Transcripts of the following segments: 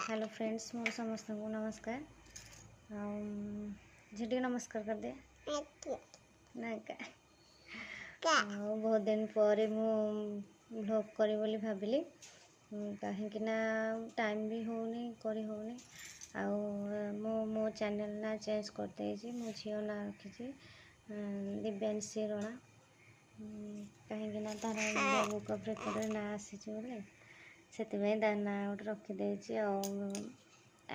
Hello friends मोर समस्त को नमस्कार। झिटी नमस्कार कर दे ना बहुत दिन पर ब्लॉग करी बोली भाविली कहीं टाइम भी होनी करी होनी मो चैनल ना चेंज कर देजी मो झील ना रखी दिव्यांशी रणा कहीं तार बुक अफ रेकर्ड ना आसी बोले से ना गोटे रखीदे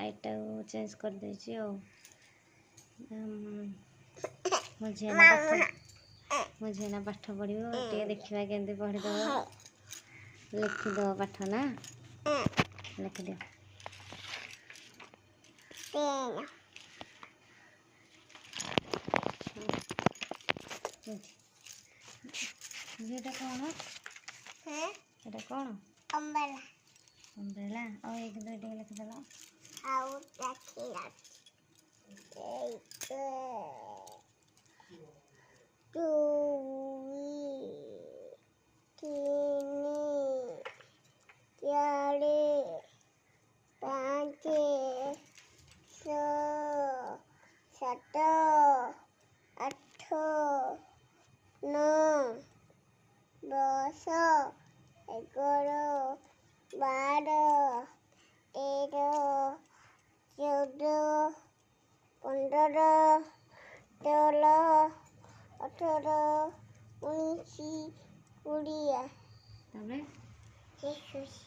आईटा चेंज कर दे मो झीना पाठ पढ़ो टे देखा केमती पढ़ीदेव लिखिदेव पाठ ना लिखिद ये कौन ये कौन अम्ब्रेला अम्ब्रेला और एक दो टे लिखिदेल सात आठ नौ 10 11 12 13 14 15 16 18 19 20 22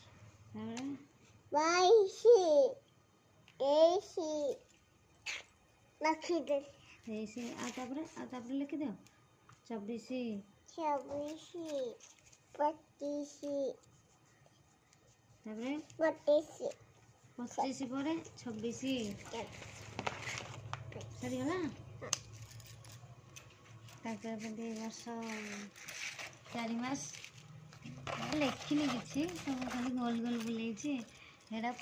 23 लिखिदे लिखिद 24 26 25 25 पर 26 सरीगला वर्ष 4 मास लिखिनी कि सब खाली गोल गोल बुले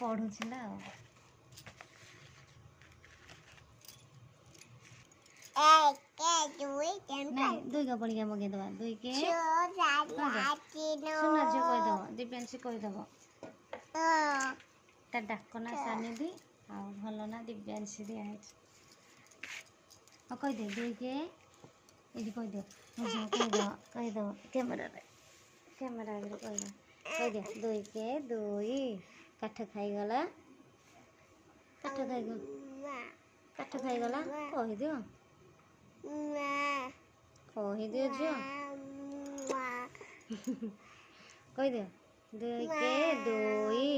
पढ़ुला दुई का पढ़िया मगेदवा दुई के सुना झील कहीदेव दिव्यांशी कहीदेव ता डाक ना सानिधि आ भल ना दिव्यांशी दिखाई कहीदे दुई के ये कहीदे मुझे कहीदेव कैमेरा कहीदे दुई के दुई काठ खाईगला काठ खाईगला कहीदियो कहीदियो झील कहीदियो दुई के दुई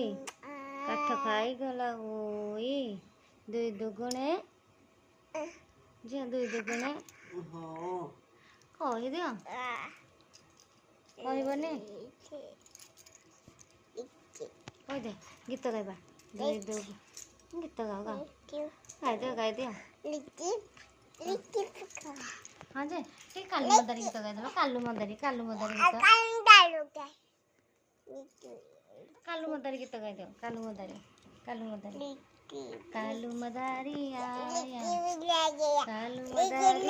काठ खाईगला ओई दुई दुगुणे झील दुई दुगुणे कहीदियो कहबनी कहीदे गीत गाइबा दुई दु गीत गाओ गाइदियो हाँ जे ठीक कालू मदारी गीत गाइदेव कालू मदारी गीत कालू मदारी गीत गाइदेव कालू मदारी आया कालू मदारी